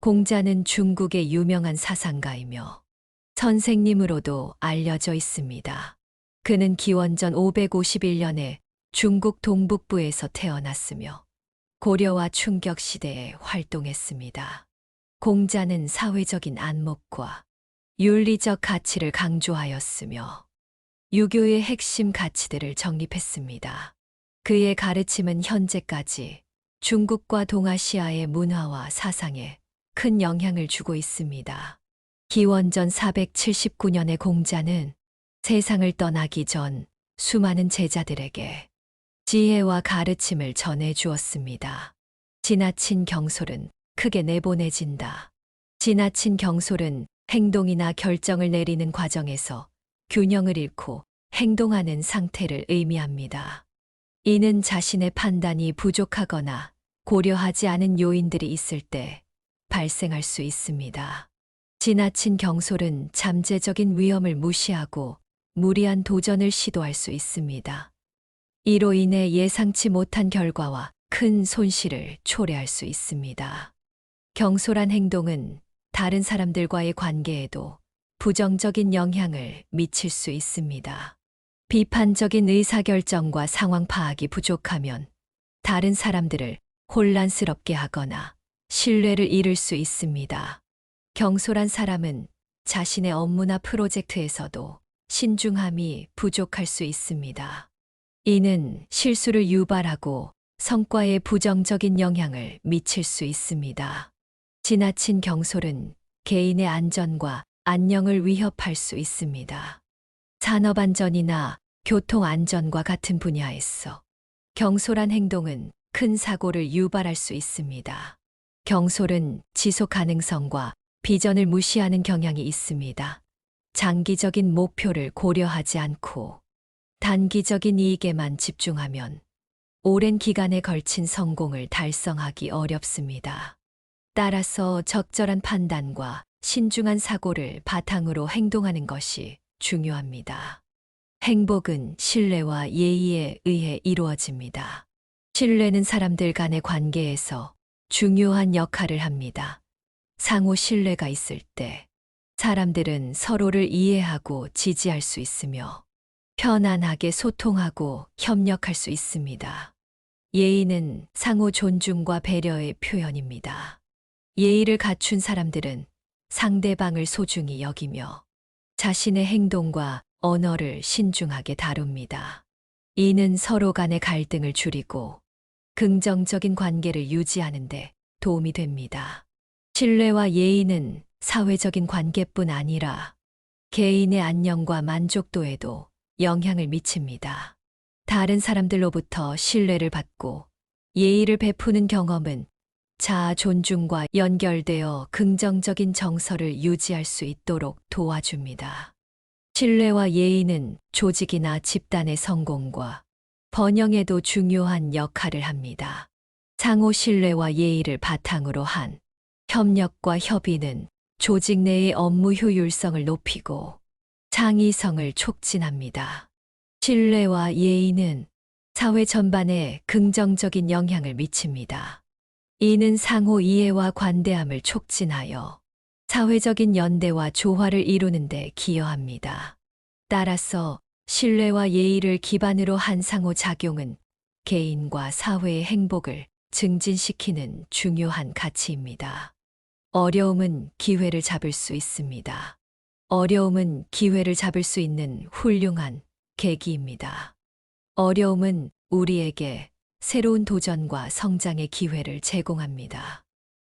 공자는 중국의 유명한 사상가이며 선생님으로도 알려져 있습니다. 그는 기원전 551년에 중국 동북부에서 태어났으며 고려와 충격 시대에 활동했습니다. 공자는 사회적인 안목과 윤리적 가치를 강조하였으며 유교의 핵심 가치들을 정립했습니다. 그의 가르침은 현재까지 중국과 동아시아의 문화와 사상에 큰 영향을 주고 있습니다. 기원전 479년의 공자는 세상을 떠나기 전 수많은 제자들에게 지혜와 가르침을 전해 주었습니다. 지나친 경솔은 크게 내보내진다. 지나친 경솔은 행동이나 결정을 내리는 과정에서 균형을 잃고 행동하는 상태를 의미합니다. 이는 자신의 판단이 부족하거나 고려하지 않은 요인들이 있을 때 발생할 수 있습니다. 지나친 경솔은 잠재적인 위험을 무시하고 무리한 도전을 시도할 수 있습니다. 이로 인해 예상치 못한 결과와 큰 손실을 초래할 수 있습니다. 경솔한 행동은 다른 사람들과의 관계에도 부정적인 영향을 미칠 수 있습니다. 비판적인 의사결정과 상황 파악이 부족하면 다른 사람들을 혼란스럽게 하거나 신뢰를 잃을 수 있습니다. 경솔한 사람은 자신의 업무나 프로젝트에서도 신중함이 부족할 수 있습니다. 이는 실수를 유발하고 성과에 부정적인 영향을 미칠 수 있습니다. 지나친 경솔은 개인의 안전과 안녕을 위협할 수 있습니다. 산업안전이나 교통안전과 같은 분야에서 경솔한 행동은 큰 사고를 유발할 수 있습니다. 경솔은 지속 가능성과 비전을 무시하는 경향이 있습니다. 장기적인 목표를 고려하지 않고 단기적인 이익에만 집중하면 오랜 기간에 걸친 성공을 달성하기 어렵습니다. 따라서 적절한 판단과 신중한 사고를 바탕으로 행동하는 것이 중요합니다. 행복은 신뢰와 예의에 의해 이루어집니다. 신뢰는 사람들 간의 관계에서 중요한 역할을 합니다. 상호 신뢰가 있을 때 사람들은 서로를 이해하고 지지할 수 있으며 편안하게 소통하고 협력할 수 있습니다. 예의는 상호 존중과 배려의 표현입니다. 예의를 갖춘 사람들은 상대방을 소중히 여기며 자신의 행동과 언어를 신중하게 다룹니다. 이는 서로 간의 갈등을 줄이고 긍정적인 관계를 유지하는 데 도움이 됩니다. 신뢰와 예의는 사회적인 관계뿐 아니라 개인의 안녕과 만족도에도 영향을 미칩니다. 다른 사람들로부터 신뢰를 받고 예의를 베푸는 경험은 자아 존중과 연결되어 긍정적인 정서를 유지할 수 있도록 도와줍니다. 신뢰와 예의는 조직이나 집단의 성공과 번영에도 중요한 역할을 합니다. 상호 신뢰와 예의를 바탕으로 한 협력과 협의는 조직 내의 업무 효율성을 높이고 창의성을 촉진합니다. 신뢰와 예의는 사회 전반에 긍정적인 영향을 미칩니다. 이는 상호 이해와 관대함을 촉진하여 사회적인 연대와 조화를 이루는 데 기여합니다. 따라서 신뢰와 예의를 기반으로 한 상호작용은 개인과 사회의 행복을 증진시키는 중요한 가치입니다. 어려움은 기회를 잡을 수 있습니다. 어려움은 기회를 잡을 수 있는 훌륭한 계기입니다. 어려움은 우리에게 새로운 도전과 성장의 기회를 제공합니다.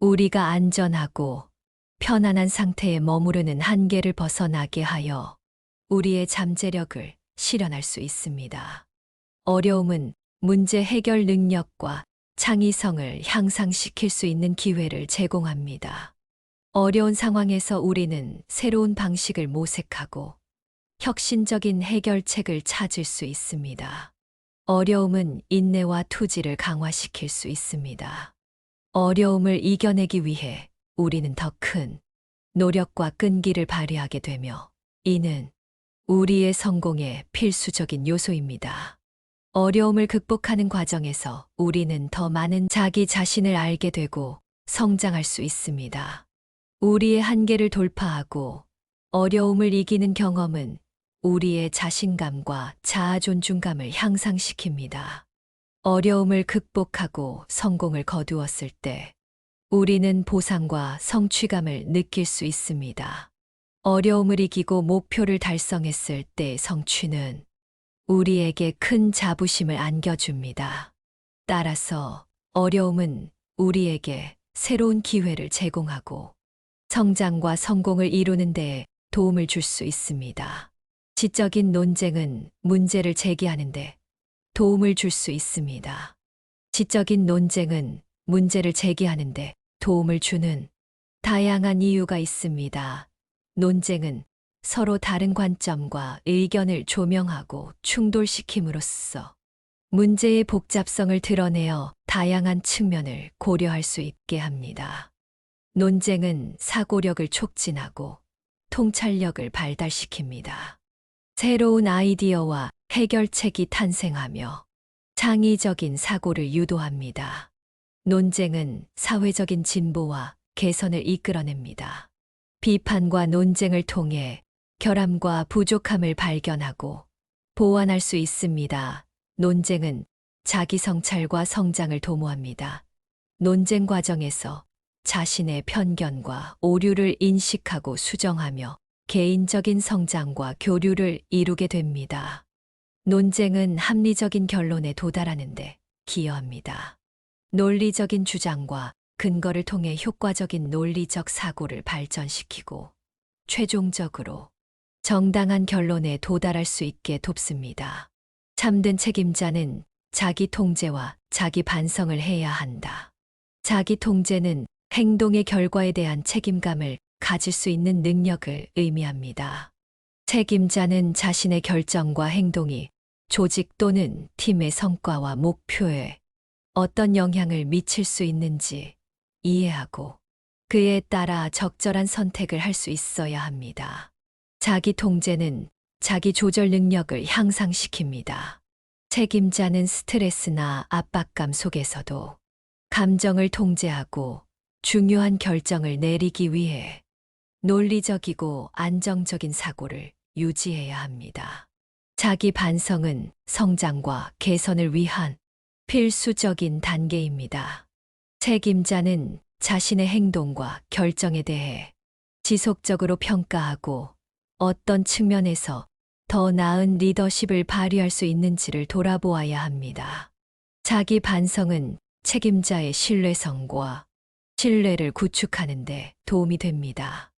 우리가 안전하고 편안한 상태에 머무르는 한계를 벗어나게 하여 우리의 잠재력을 실현할 수 있습니다. 어려움은 문제 해결 능력과 창의성을 향상시킬 수 있는 기회를 제공합니다. 어려운 상황에서 우리는 새로운 방식을 모색하고 혁신적인 해결책을 찾을 수 있습니다. 어려움은 인내와 투지를 강화시킬 수 있습니다. 어려움을 이겨내기 위해 우리는 더 큰 노력과 끈기를 발휘하게 되며 이는 우리의 성공의 필수적인 요소입니다. 어려움을 극복하는 과정에서 우리는 더 많은 자기 자신을 알게 되고 성장할 수 있습니다. 우리의 한계를 돌파하고 어려움을 이기는 경험은 우리의 자신감과 자아 존중감을 향상시킵니다. 어려움을 극복하고 성공을 거두었을 때 우리는 보상과 성취감을 느낄 수 있습니다. 어려움을 이기고 목표를 달성했을 때의 성취는 우리에게 큰 자부심을 안겨줍니다. 따라서 어려움은 우리에게 새로운 기회를 제공하고 성장과 성공을 이루는 데 도움을 줄 수 있습니다. 지적인 논쟁은 문제를 제기하는데 도움을 줄 수 있습니다. 지적인 논쟁은 문제를 제기하는데 도움을 주는 다양한 이유가 있습니다. 논쟁은 서로 다른 관점과 의견을 조명하고 충돌시킴으로써 문제의 복잡성을 드러내어 다양한 측면을 고려할 수 있게 합니다. 논쟁은 사고력을 촉진하고 통찰력을 발달시킵니다. 새로운 아이디어와 해결책이 탄생하며 창의적인 사고를 유도합니다. 논쟁은 사회적인 진보와 개선을 이끌어냅니다. 비판과 논쟁을 통해 결함과 부족함을 발견하고 보완할 수 있습니다. 논쟁은 자기 성찰과 성장을 도모합니다. 논쟁 과정에서 자신의 편견과 오류를 인식하고 수정하며 개인적인 성장과 교류를 이루게 됩니다. 논쟁은 합리적인 결론에 도달하는데 기여합니다. 논리적인 주장과 근거를 통해 효과적인 논리적 사고를 발전시키고 최종적으로 정당한 결론에 도달할 수 있게 돕습니다. 참된 책임자는 자기 통제와 자기 반성을 해야 한다. 자기 통제는 행동의 결과에 대한 책임감을 가질 수 있는 능력을 의미합니다. 책임자는 자신의 결정과 행동이 조직 또는 팀의 성과와 목표에 어떤 영향을 미칠 수 있는지 이해하고 그에 따라 적절한 선택을 할 수 있어야 합니다. 자기 통제는 자기 조절 능력을 향상시킵니다. 책임자는 스트레스나 압박감 속에서도 감정을 통제하고 중요한 결정을 내리기 위해 논리적이고 안정적인 사고를 유지해야 합니다. 자기 반성은 성장과 개선을 위한 필수적인 단계입니다. 책임자는 자신의 행동과 결정에 대해 지속적으로 평가하고 어떤 측면에서 더 나은 리더십을 발휘할 수 있는지를 돌아보아야 합니다. 자기 반성은 책임자의 신뢰성과 신뢰를 구축하는 데 도움이 됩니다.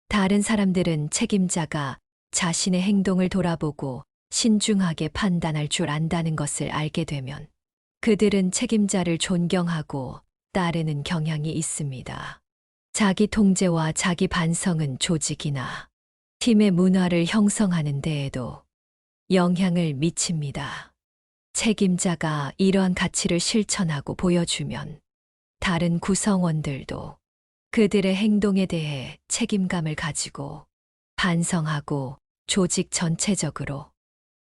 다른 사람들은 책임자가 자신의 행동을 돌아보고 신중하게 판단할 줄 안다는 것을 알게 되면 그들은 책임자를 존경하고 따르는 경향이 있습니다. 자기 통제와 자기 반성은 조직이나 팀의 문화를 형성하는 데에도 영향을 미칩니다. 책임자가 이러한 가치를 실천하고 보여주면 다른 구성원들도 그들의 행동에 대해 책임감을 가지고 반성하고 조직 전체적으로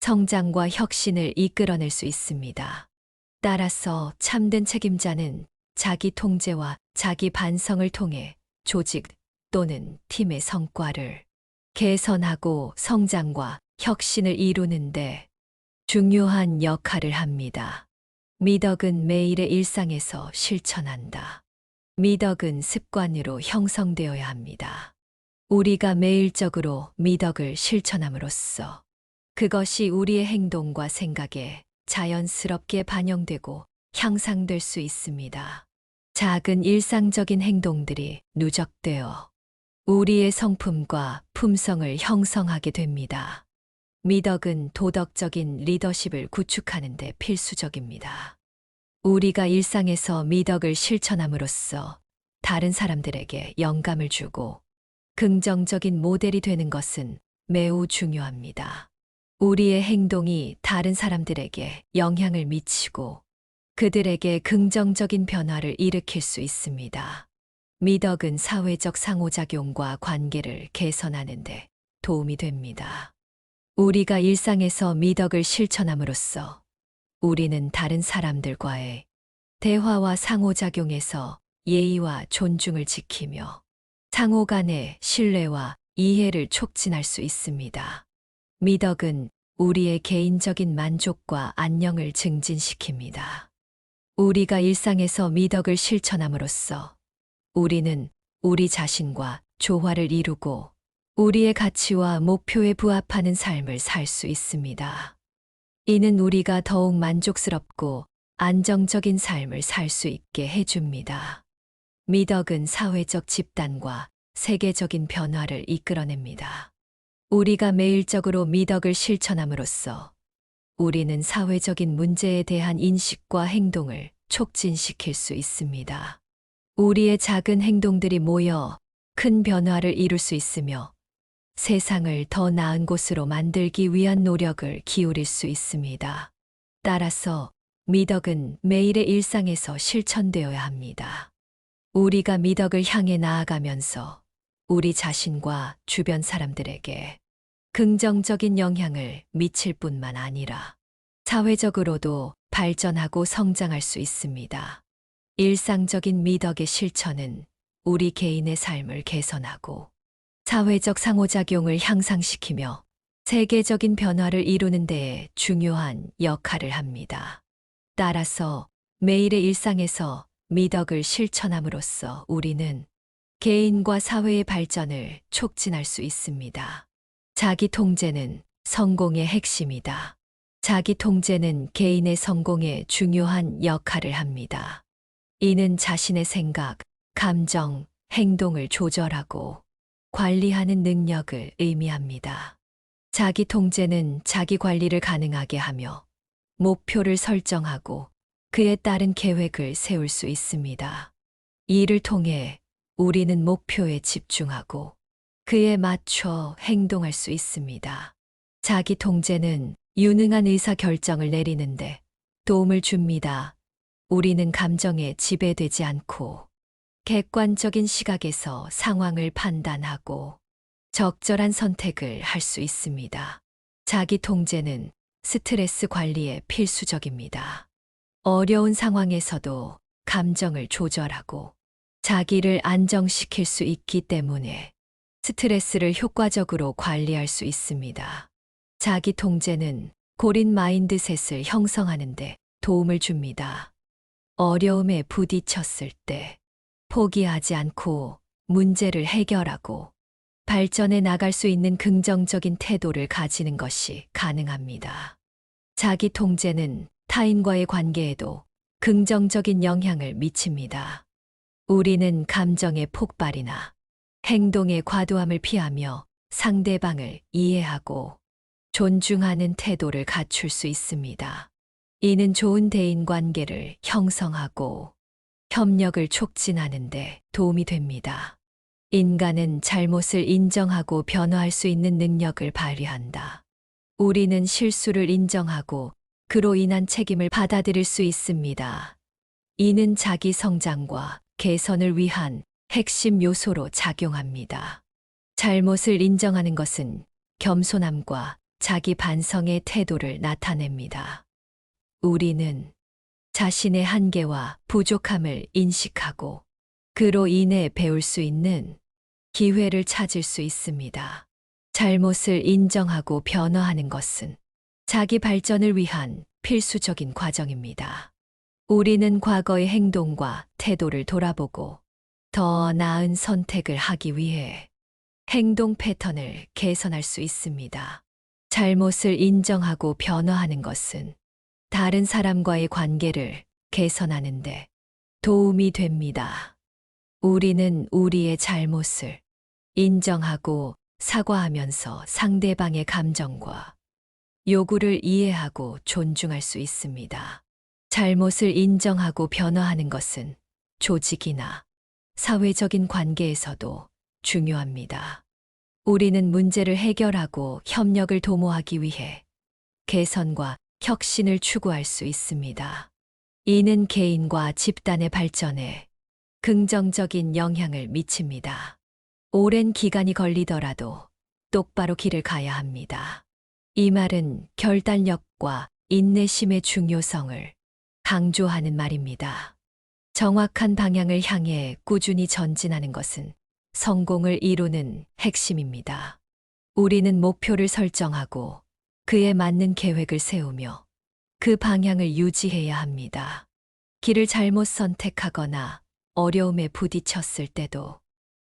성장과 혁신을 이끌어낼 수 있습니다. 따라서 참된 책임자는 자기 통제와 자기 반성을 통해 조직 또는 팀의 성과를 개선하고 성장과 혁신을 이루는데 중요한 역할을 합니다. 미덕은 매일의 일상에서 실천한다. 미덕은 습관으로 형성되어야 합니다. 우리가 매일적으로 미덕을 실천함으로써 그것이 우리의 행동과 생각에 자연스럽게 반영되고 향상될 수 있습니다. 작은 일상적인 행동들이 누적되어 우리의 성품과 품성을 형성하게 됩니다. 미덕은 도덕적인 리더십을 구축하는 데 필수적입니다. 우리가 일상에서 미덕을 실천함으로써 다른 사람들에게 영감을 주고 긍정적인 모델이 되는 것은 매우 중요합니다. 우리의 행동이 다른 사람들에게 영향을 미치고 그들에게 긍정적인 변화를 일으킬 수 있습니다. 미덕은 사회적 상호작용과 관계를 개선하는 데 도움이 됩니다. 우리가 일상에서 미덕을 실천함으로써 우리는 다른 사람들과의 대화와 상호작용에서 예의와 존중을 지키며 상호 간의 신뢰와 이해를 촉진할 수 있습니다. 미덕은 우리의 개인적인 만족과 안녕을 증진시킵니다. 우리가 일상에서 미덕을 실천함으로써 우리는 우리 자신과 조화를 이루고 우리의 가치와 목표에 부합하는 삶을 살 수 있습니다. 이는 우리가 더욱 만족스럽고 안정적인 삶을 살 수 있게 해줍니다. 미덕은 사회적 집단과 세계적인 변화를 이끌어냅니다. 우리가 매일적으로 미덕을 실천함으로써 우리는 사회적인 문제에 대한 인식과 행동을 촉진시킬 수 있습니다. 우리의 작은 행동들이 모여 큰 변화를 이룰 수 있으며 세상을 더 나은 곳으로 만들기 위한 노력을 기울일 수 있습니다. 따라서 미덕은 매일의 일상에서 실천되어야 합니다. 우리가 미덕을 향해 나아가면서 우리 자신과 주변 사람들에게 긍정적인 영향을 미칠 뿐만 아니라 사회적으로도 발전하고 성장할 수 있습니다. 일상적인 미덕의 실천은 우리 개인의 삶을 개선하고 사회적 상호작용을 향상시키며 세계적인 변화를 이루는 데에 중요한 역할을 합니다. 따라서 매일의 일상에서 미덕을 실천함으로써 우리는 개인과 사회의 발전을 촉진할 수 있습니다. 자기 통제는 성공의 핵심이다. 자기 통제는 개인의 성공에 중요한 역할을 합니다. 이는 자신의 생각, 감정, 행동을 조절하고 관리하는 능력을 의미합니다. 자기 통제는 자기 관리를 가능하게 하며 목표를 설정하고 그에 따른 계획을 세울 수 있습니다. 이를 통해 우리는 목표에 집중하고 그에 맞춰 행동할 수 있습니다. 자기 통제는 유능한 의사 결정을 내리는데 도움을 줍니다. 우리는 감정에 지배되지 않고 객관적인 시각에서 상황을 판단하고 적절한 선택을 할 수 있습니다. 자기 통제는 스트레스 관리에 필수적입니다. 어려운 상황에서도 감정을 조절하고 자기를 안정시킬 수 있기 때문에 스트레스를 효과적으로 관리할 수 있습니다. 자기 통제는 고린 마인드셋을 형성하는 데 도움을 줍니다. 어려움에 부딪혔을 때 포기하지 않고 문제를 해결하고 발전해 나갈 수 있는 긍정적인 태도를 가지는 것이 가능합니다. 자기 통제는 타인과의 관계에도 긍정적인 영향을 미칩니다. 우리는 감정의 폭발이나 행동의 과도함을 피하며 상대방을 이해하고 존중하는 태도를 갖출 수 있습니다. 이는 좋은 대인 관계를 형성하고 협력을 촉진하는 데 도움이 됩니다. 인간은 잘못을 인정하고 변화할 수 있는 능력을 발휘한다. 우리는 실수를 인정하고 그로 인한 책임을 받아들일 수 있습니다. 이는 자기 성장과 개선을 위한 핵심 요소로 작용합니다. 잘못을 인정하는 것은 겸손함과 자기 반성의 태도를 나타냅니다. 우리는 자신의 한계와 부족함을 인식하고 그로 인해 배울 수 있는 기회를 찾을 수 있습니다. 잘못을 인정하고 변화하는 것은 자기 발전을 위한 필수적인 과정입니다. 우리는 과거의 행동과 태도를 돌아보고 더 나은 선택을 하기 위해 행동 패턴을 개선할 수 있습니다. 잘못을 인정하고 변화하는 것은 다른 사람과의 관계를 개선하는데 도움이 됩니다. 우리는 우리의 잘못을 인정하고 사과하면서 상대방의 감정과 요구를 이해하고 존중할 수 있습니다. 잘못을 인정하고 변화하는 것은 조직이나 사회적인 관계에서도 중요합니다. 우리는 문제를 해결하고 협력을 도모하기 위해 개선과 혁신을 추구할 수 있습니다. 이는 개인과 집단의 발전에 긍정적인 영향을 미칩니다. 오랜 기간이 걸리더라도 똑바로 길을 가야 합니다. 이 말은 결단력과 인내심의 중요성을 강조하는 말입니다. 정확한 방향을 향해 꾸준히 전진하는 것은 성공을 이루는 핵심입니다. 우리는 목표를 설정하고 그에 맞는 계획을 세우며 그 방향을 유지해야 합니다. 길을 잘못 선택하거나 어려움에 부딪혔을 때도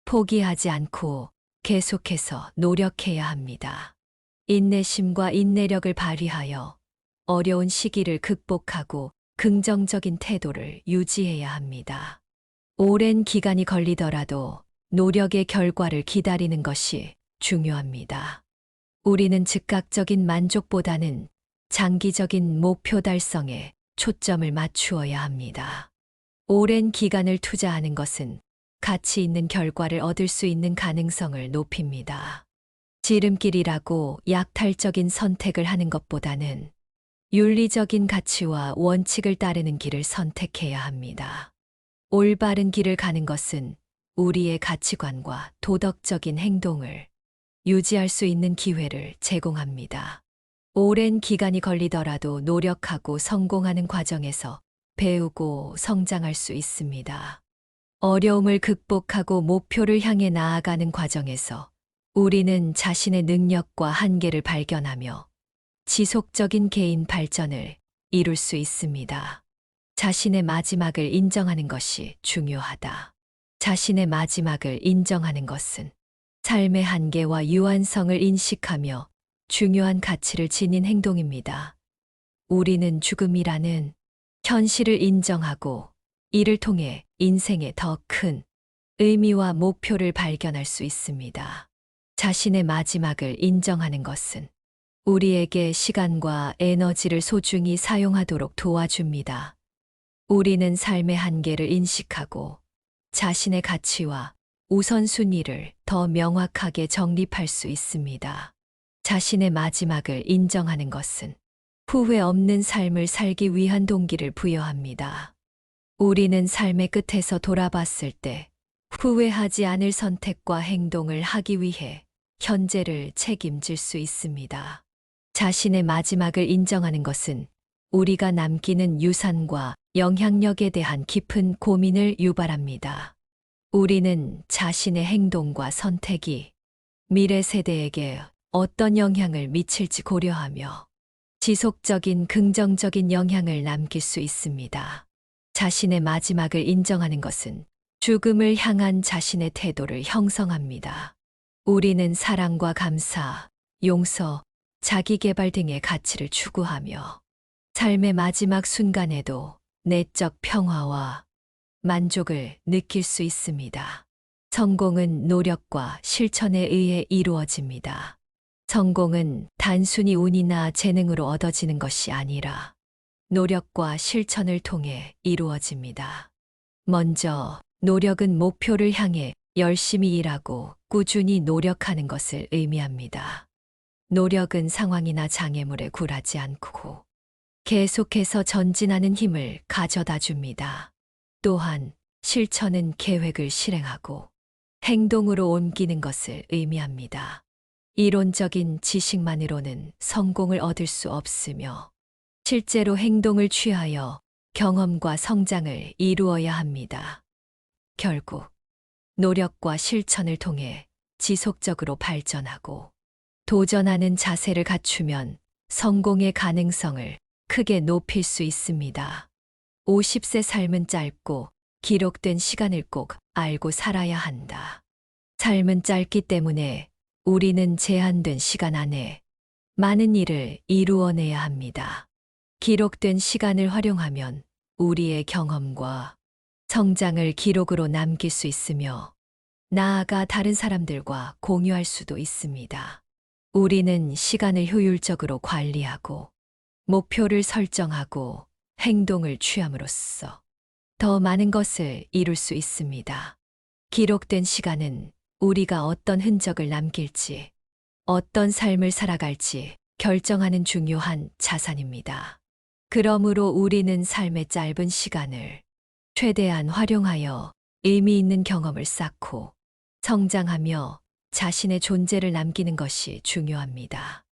포기하지 않고 계속해서 노력해야 합니다. 인내심과 인내력을 발휘하여 어려운 시기를 극복하고 긍정적인 태도를 유지해야 합니다. 오랜 기간이 걸리더라도 노력의 결과를 기다리는 것이 중요합니다. 우리는 즉각적인 만족보다는 장기적인 목표 달성에 초점을 맞추어야 합니다. 오랜 기간을 투자하는 것은 가치 있는 결과를 얻을 수 있는 가능성을 높입니다. 지름길이라고 약탈적인 선택을 하는 것보다는 윤리적인 가치와 원칙을 따르는 길을 선택해야 합니다. 올바른 길을 가는 것은 우리의 가치관과 도덕적인 행동을 유지할 수 있는 기회를 제공합니다. 오랜 기간이 걸리더라도 노력하고 성공하는 과정에서 배우고 성장할 수 있습니다. 어려움을 극복하고 목표를 향해 나아가는 과정에서 우리는 자신의 능력과 한계를 발견하며 지속적인 개인 발전을 이룰 수 있습니다. 자신의 마지막을 인정하는 것이 중요하다. 자신의 마지막을 인정하는 것은 삶의 한계와 유한성을 인식하며 중요한 가치를 지닌 행동입니다. 우리는 죽음이라는 현실을 인정하고 이를 통해 인생의 더 큰 의미와 목표를 발견할 수 있습니다. 자신의 마지막을 인정하는 것은 우리에게 시간과 에너지를 소중히 사용하도록 도와줍니다. 우리는 삶의 한계를 인식하고 자신의 가치와 우선순위를 더 명확하게 정립할 수 있습니다. 자신의 마지막을 인정하는 것은 후회 없는 삶을 살기 위한 동기를 부여합니다. 우리는 삶의 끝에서 돌아봤을 때 후회하지 않을 선택과 행동을 하기 위해 현재를 책임질 수 있습니다. 자신의 마지막을 인정하는 것은 우리가 남기는 유산과 영향력에 대한 깊은 고민을 유발합니다. 우리는 자신의 행동과 선택이 미래 세대에게 어떤 영향을 미칠지 고려하며 지속적인 긍정적인 영향을 남길 수 있습니다. 자신의 마지막을 인정하는 것은 죽음을 향한 자신의 태도를 형성합니다. 우리는 사랑과 감사, 용서, 자기계발 등의 가치를 추구하며 삶의 마지막 순간에도 내적 평화와 만족을 느낄 수 있습니다. 성공은 노력과 실천에 의해 이루어집니다. 성공은 단순히 운이나 재능으로 얻어지는 것이 아니라 노력과 실천을 통해 이루어집니다. 먼저, 노력은 목표를 향해 열심히 일하고 꾸준히 노력하는 것을 의미합니다. 노력은 상황이나 장애물에 굴하지 않고 계속해서 전진하는 힘을 가져다 줍니다. 또한 실천은 계획을 실행하고 행동으로 옮기는 것을 의미합니다. 이론적인 지식만으로는 성공을 얻을 수 없으며 실제로 행동을 취하여 경험과 성장을 이루어야 합니다. 결국 노력과 실천을 통해 지속적으로 발전하고 도전하는 자세를 갖추면 성공의 가능성을 크게 높일 수 있습니다. 50세 삶은 짧고 기록된 시간을 꼭 알고 살아야 한다. 삶은 짧기 때문에 우리는 제한된 시간 안에 많은 일을 이루어내야 합니다. 기록된 시간을 활용하면 우리의 경험과 성장을 기록으로 남길 수 있으며 나아가 다른 사람들과 공유할 수도 있습니다. 우리는 시간을 효율적으로 관리하고 목표를 설정하고 행동을 취함으로써 더 많은 것을 이룰 수 있습니다. 기록된 시간은 우리가 어떤 흔적을 남길지, 어떤 삶을 살아갈지 결정하는 중요한 자산입니다. 그러므로 우리는 삶의 짧은 시간을 최대한 활용하여 의미 있는 경험을 쌓고 성장하며 자신의 존재를 남기는 것이 중요합니다.